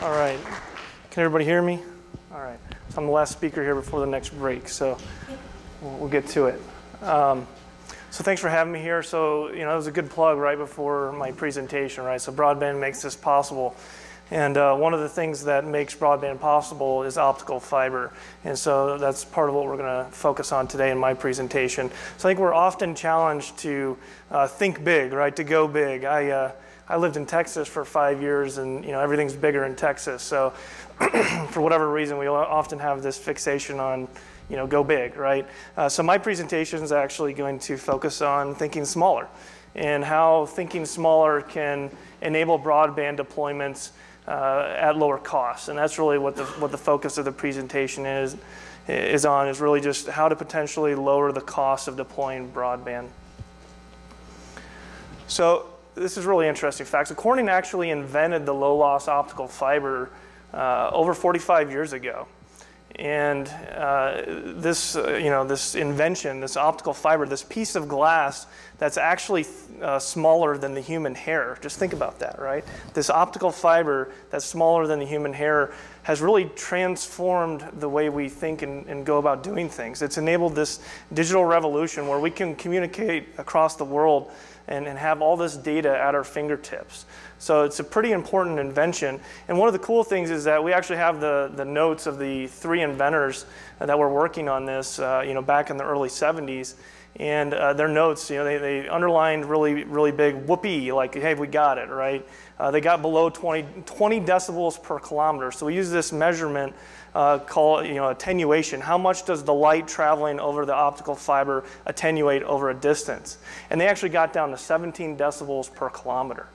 All right. Can everybody hear me? All right. So I'm the last speaker here before the next break, so we'll get to it. So thanks for having me here. So, it was a good plug right before my presentation, right? So broadband makes this possible. And one of the things that makes broadband possible is optical fiber. And so that's part of what we're going to focus on today in my presentation. So I think we're often challenged to think big, right? To go big. I lived in Texas for 5 years, and everything's bigger in Texas. So for whatever reason, we often have this fixation on go big, right? So my presentation is actually going to focus on thinking smaller and how thinking smaller can enable broadband deployments at lower costs. And that's really what the focus of the presentation is really just how to potentially lower the cost of deploying broadband. So this is really interesting fact. So Corning actually invented the low-loss optical fiber over 45 years ago. And this invention, this optical fiber, this piece of glass that's actually smaller than the human hair. Just think about that, right? This optical fiber that's smaller than the human hair has really transformed the way we think and go about doing things. It's enabled this digital revolution where we can communicate across the world and have all this data at our fingertips. So it's a pretty important invention. And one of the cool things is that we actually have the notes of the 3 inventors that were working on this back in the early 70s. And their notes, they underlined really big whoopee, like, hey, we got it, right? They got below 20 decibels per kilometer. So we use this measurement called attenuation. How much does the light traveling over the optical fiber attenuate over a distance? And they actually got down to 17 decibels per kilometer.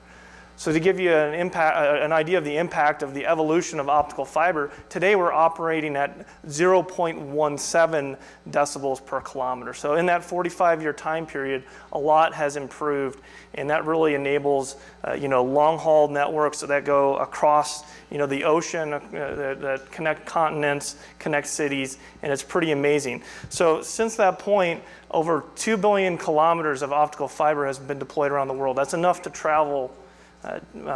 So to give you an idea of the impact of the evolution of optical fiber, today we're operating at 0.17 decibels per kilometer. So in that 45-year time period, a lot has improved, and that really enables long-haul networks that go across the ocean, that connect continents, connect cities, and it's pretty amazing. So since that point, over 2 billion kilometers of optical fiber has been deployed around the world. That's enough to travel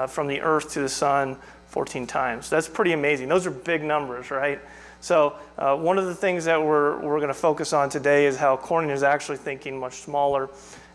from the Earth to the Sun 14 times. That's pretty amazing. Those are big numbers, right? So one of the things that we're going to focus on today is how Corning is actually thinking much smaller.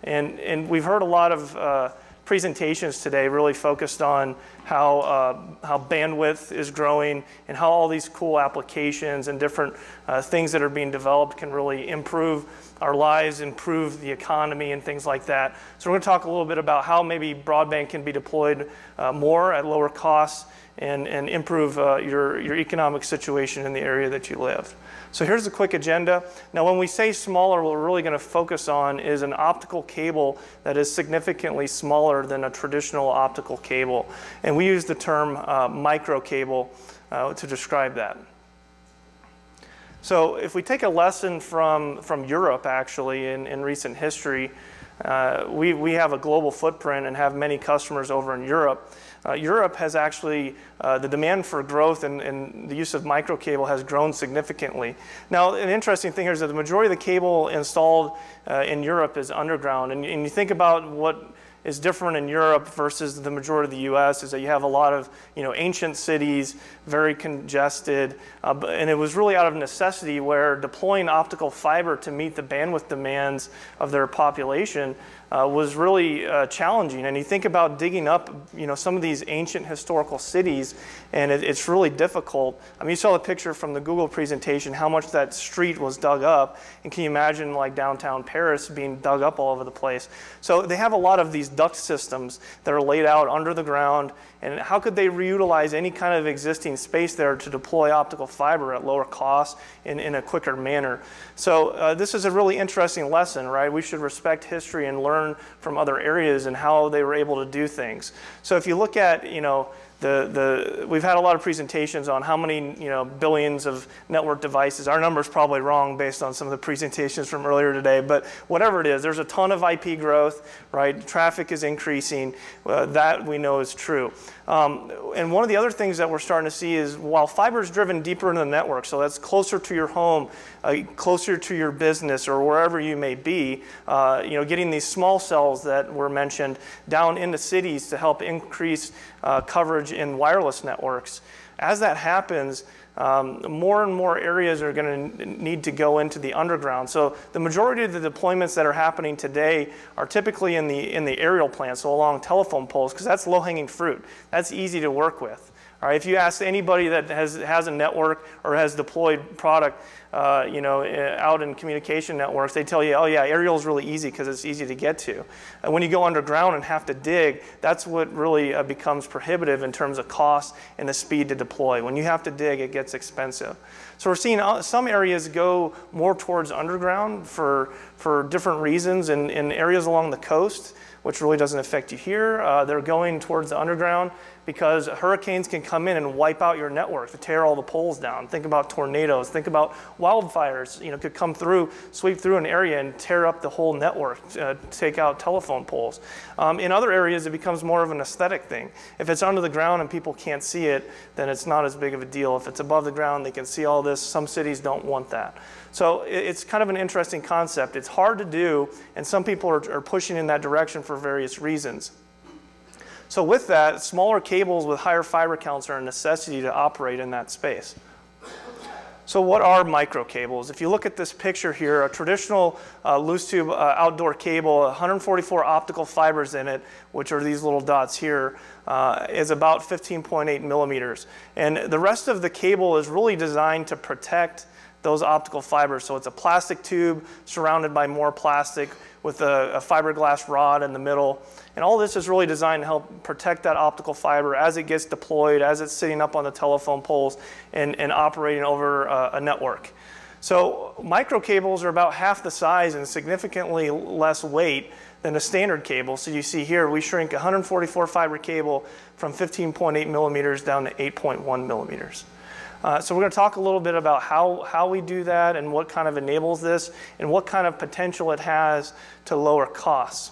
And we've heard a lot of presentations today really focused on how bandwidth is growing and how all these cool applications and different things that are being developed can really improve our lives, improve the economy and things like that. So we're going to talk a little bit about how maybe broadband can be deployed more at lower costs and improve your economic situation in the area that you live. So here's a quick agenda. Now when we say smaller, what we're really going to focus on is an optical cable that is significantly smaller than a traditional optical cable. And we use the term micro cable to describe that. So if we take a lesson from Europe, actually, in recent history, we have a global footprint and have many customers over in Europe. Europe has actually, the demand for growth and the use of micro cable has grown significantly. Now, an interesting thing here is that the majority of the cable installed in Europe is underground. And you think about what is different in Europe versus the majority of the US is that you have a lot of ancient cities, very congested, and it was really out of necessity where deploying optical fiber to meet the bandwidth demands of their population was really challenging. And you think about digging up some of these ancient historical cities, and it's really difficult. I mean, you saw the picture from the Google presentation, how much that street was dug up, and can you imagine like downtown Paris being dug up all over the place? So they have a lot of these duct systems that are laid out under the ground, and how could they reutilize any kind of existing space there to deploy optical fiber at lower cost in a quicker manner? So this is a really interesting lesson, right? We should respect history and learn from other areas and how they were able to do things. So if you look at, we've had a lot of presentations on how many billions of network devices. Our number's probably wrong based on some of the presentations from earlier today, but whatever it is, there's a ton of IP growth, right? Traffic is increasing. That we know is true. And one of the other things that we're starting to see is while fiber is driven deeper into the network, so that's closer to your home, closer to your business or wherever you may be, getting these small cells that were mentioned down into cities to help increase coverage coverage in wireless networks. As that happens, more and more areas are going to need to go into the underground. So the majority of the deployments that are happening today are typically in the aerial plants, so along telephone poles, because that's low-hanging fruit. That's easy to work with. All right, if you ask anybody that has a network or has deployed product, out in communication networks, they tell you, oh yeah, aerial is really easy because it's easy to get to. And when you go underground and have to dig, that's what really becomes prohibitive in terms of cost and the speed to deploy. When you have to dig, it gets expensive. So we're seeing some areas go more towards underground for different reasons. In areas along the coast, which really doesn't affect you here, they're going towards the underground because hurricanes can come in and wipe out your network, to tear all the poles down. Think about tornadoes. Think about wildfires. Could come through, sweep through an area and tear up the whole network, take out telephone poles. In other areas, it becomes more of an aesthetic thing. If it's under the ground and people can't see it, then it's not as big of a deal. If it's above the ground, they can see all this. Some cities don't want that. So it's kind of an interesting concept. It's hard to do, and some people are pushing in that direction for various reasons. So with that, smaller cables with higher fiber counts are a necessity to operate in that space. So what are micro cables? If you look at this picture here, a traditional loose tube outdoor cable, 144 optical fibers in it, which are these little dots here, is about 15.8 millimeters. And the rest of the cable is really designed to protect those optical fibers. So it's a plastic tube surrounded by more plastic with a fiberglass rod in the middle. And all this is really designed to help protect that optical fiber as it gets deployed, as it's sitting up on the telephone poles and operating over a network. So micro cables are about half the size and significantly less weight than a standard cable. So you see here, we shrink 144 fiber cable from 15.8 millimeters down to 8.1 millimeters. So we're going to talk a little bit about how we do that and what kind of enables this and what kind of potential it has to lower costs.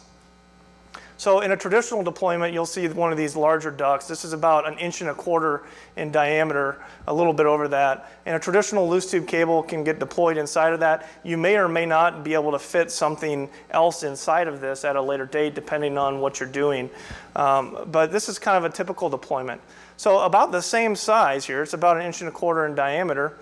So in a traditional deployment, you'll see one of these larger ducts. This is about 1.25 inches in diameter, a little bit over that. And a traditional loose tube cable can get deployed inside of that. You may or may not be able to fit something else inside of this at a later date, depending on what you're doing. But this is kind of a typical deployment. So about the same size here, it's about 1.25 inches in diameter,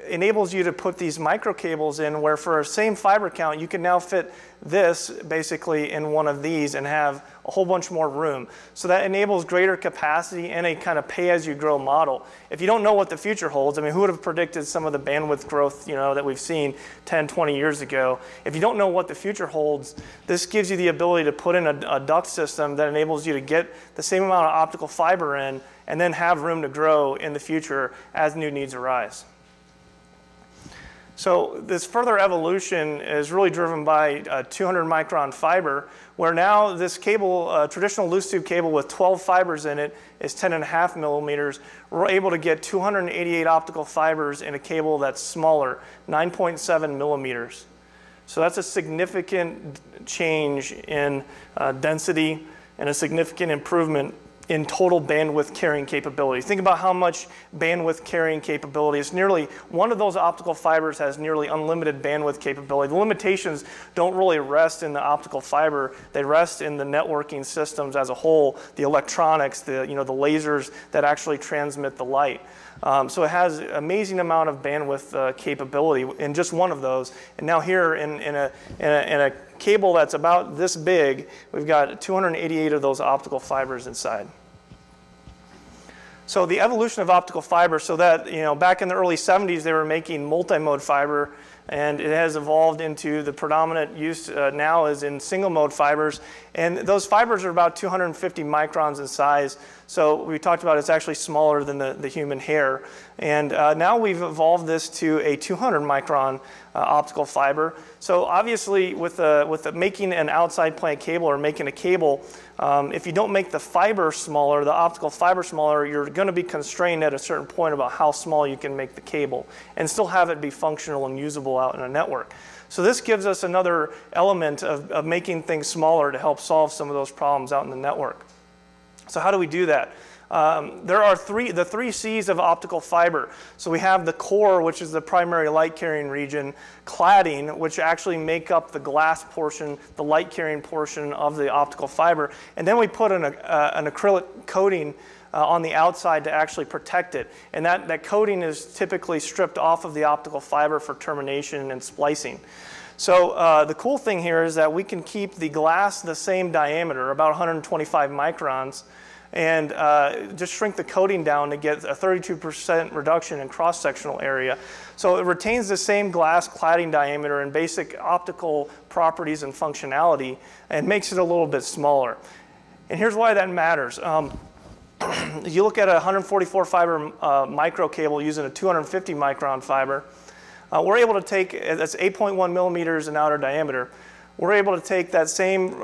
enables you to put these micro cables in where for a same fiber count, you can now fit this basically in one of these and have a whole bunch more room. So that enables greater capacity and a kind of pay-as-you-grow model. If you don't know what the future holds, I mean, who would have predicted some of the bandwidth growth, that we've seen 10, 20 years ago? If you don't know what the future holds, this gives you the ability to put in a duct system that enables you to get the same amount of optical fiber in and then have room to grow in the future as new needs arise. So this further evolution is really driven by 200 micron fiber, where now this cable, traditional loose tube cable with 12 fibers in it, is 10.5 millimeters. We're able to get 288 optical fibers in a cable that's smaller, 9.7 millimeters. So that's a significant change in density and a significant improvement in total bandwidth carrying capability. Think about how much bandwidth carrying capability. It's nearly, one of those optical fibers has nearly unlimited bandwidth capability. The limitations don't really rest in the optical fiber. They rest in the networking systems as a whole, the electronics, the lasers that actually transmit the light. So it has an amazing amount of bandwidth capability in just one of those. And now here in a cable that's about this big, we've got 288 of those optical fibers inside. So the evolution of optical fiber, so that, back in the early 70s, they were making multi-mode fiber, and it has evolved into the predominant use now is in single mode fibers. And those fibers are about 250 microns in size. So we talked about it's actually smaller than the human hair. And now we've evolved this to a 200 micron optical fiber. So obviously with making an outside plant cable or making a cable, if you don't make the fiber smaller, the optical fiber smaller, you're going to be constrained at a certain point about how small you can make the cable and still have it be functional and usable out in a network. So this gives us another element of making things smaller to help solve some of those problems out in the network. So how do we do that? There are the three C's of optical fiber. So we have the core, which is the primary light carrying region, cladding, which actually make up the glass portion, the light carrying portion of the optical fiber, and then we put an acrylic coating on the outside to actually protect it. And that coating is typically stripped off of the optical fiber for termination and splicing. So the cool thing here is that we can keep the glass the same diameter, about 125 microns, and just shrink the coating down to get a 32% reduction in cross-sectional area. So it retains the same glass cladding diameter and basic optical properties and functionality, and makes it a little bit smaller. And here's why that matters. You look at a 144 fiber micro cable using a 250 micron fiber, we're able to take, that's 8.1 millimeters in outer diameter, we're able to take that same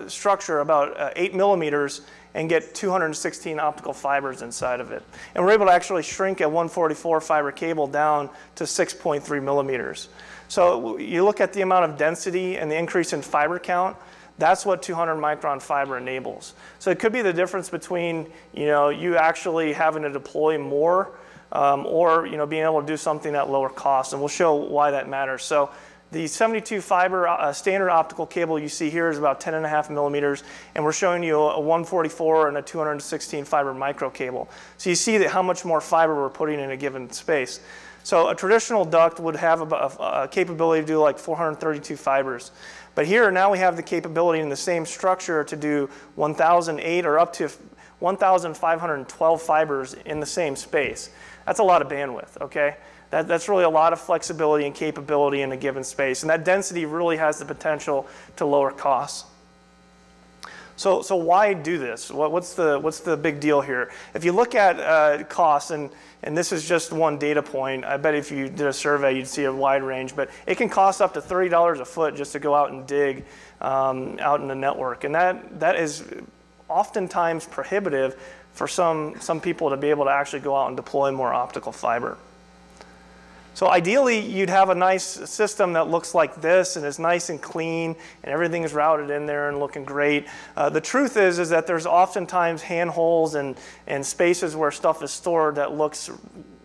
structure, about 8 millimeters, and get 216 optical fibers inside of it. And we're able to actually shrink a 144 fiber cable down to 6.3 millimeters. So you look at the amount of density and the increase in fiber count, that's what 200 micron fiber enables. So it could be the difference between you actually having to deploy more or being able to do something at lower cost. And we'll show why that matters. So the 72 fiber standard optical cable you see here is about 10.5 millimeters, and we're showing you a 144 and a 216 fiber micro cable. So you see that how much more fiber we're putting in a given space. So a traditional duct would have a capability to do like 432 fibers. But here now we have the capability in the same structure to do 1,008 or up to 1,512 fibers in the same space. That's a lot of bandwidth, okay? That's really a lot of flexibility and capability in a given space. And that density really has the potential to lower costs. So why do this? What's the big deal here? If you look at costs, and this is just one data point, I bet if you did a survey you'd see a wide range, but it can cost up to $30 a foot just to go out and dig out in the network. And that is oftentimes prohibitive for some people to be able to actually go out and deploy more optical fiber. So ideally, you'd have a nice system that looks like this and is nice and clean and everything is routed in there and looking great. The truth is that there's oftentimes handholds and spaces where stuff is stored that looks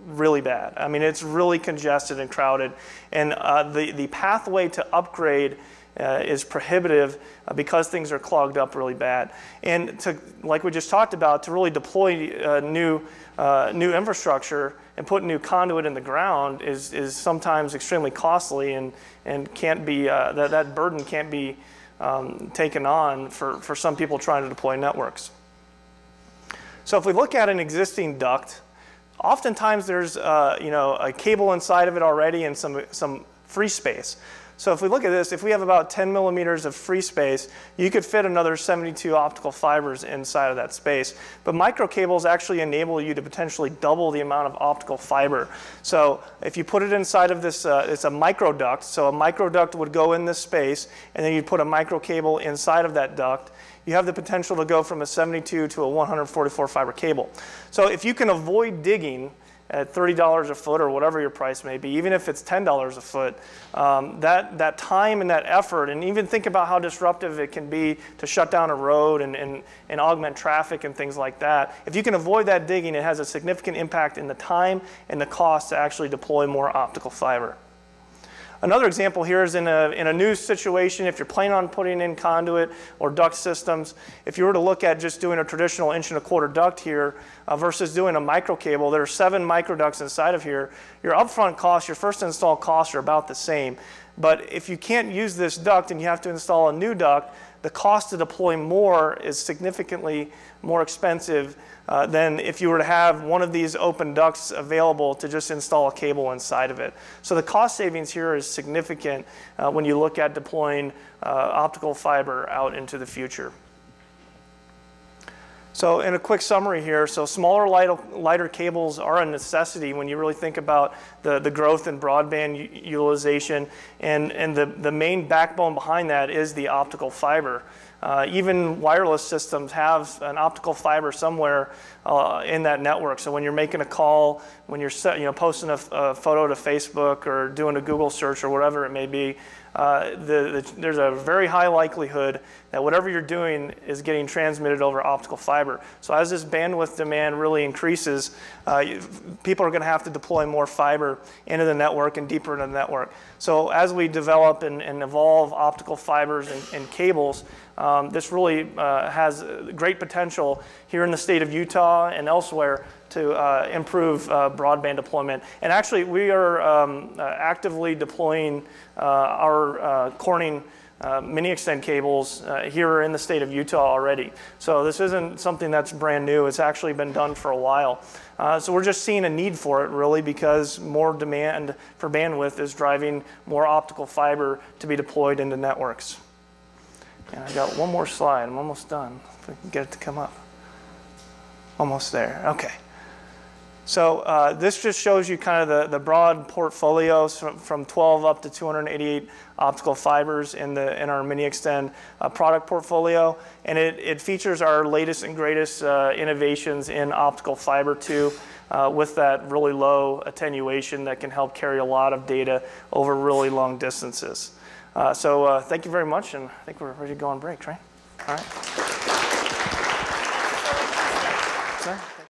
really bad. I mean, it's really congested and crowded. And the pathway to upgrade is prohibitive because things are clogged up really bad. And like we just talked about, to really deploy new infrastructure and put new conduit in the ground is sometimes extremely costly and can't be, that burden can't be taken on for some people trying to deploy networks. So if we look at an existing duct, oftentimes there's a cable inside of it already and some free space. So if we look at this, if we have about 10 millimeters of free space, you could fit another 72 optical fibers inside of that space. But microcables actually enable you to potentially double the amount of optical fiber. So if you put it inside of this, it's a microduct. So a microduct would go in this space, and then you'd put a microcable inside of that duct. You have the potential to go from a 72 to a 144 fiber cable. So if you can avoid digging at $30 a foot or whatever your price may be, even if it's $10 a foot, that time and that effort, and even think about how disruptive it can be to shut down a road and augment traffic and things like that. If you can avoid that digging, it has a significant impact in the time and the cost to actually deploy more optical fiber. Another example here is in a new situation, if you're planning on putting in conduit or duct systems, if you were to look at just doing a traditional 1.25" duct here versus doing a micro cable, there are 7 microducts inside of here. Your upfront costs, your first install costs are about the same. But if you can't use this duct and you have to install a new duct, the cost to deploy more is significantly more expensive than if you were to have one of these open ducts available to just install a cable inside of it. So the cost savings here is significant when you look at deploying optical fiber out into the future. So in a quick summary here, so smaller, lighter cables are a necessity when you really think about the growth in broadband utilization, and the main backbone behind that is the optical fiber. Even wireless systems have an optical fiber somewhere in that network. So when you're making a call, when you're posting a photo to Facebook or doing a Google search or whatever it may be, there's a very high likelihood that whatever you're doing is getting transmitted over optical fiber. So as this bandwidth demand really increases, people are going to have to deploy more fiber into the network and deeper into the network. So as we develop and evolve optical fibers and cables, this really has great potential here in the state of Utah and elsewhere to improve broadband deployment. And actually, we are actively deploying our Corning mini extend cables here in the state of Utah already. So this isn't something that's brand new. It's actually been done for a while. So we're just seeing a need for it really because more demand for bandwidth is driving more optical fiber to be deployed into networks. And I got one more slide. I'm almost done. If we can get it to come up. Almost there. Okay. So this just shows you kind of the broad portfolios from 12 up to 288 optical fibers in our mini extend product portfolio, and it features our latest and greatest innovations in optical fiber too, with that really low attenuation that can help carry a lot of data over really long distances. So thank you very much, and I think we're ready to go on break, right? All right.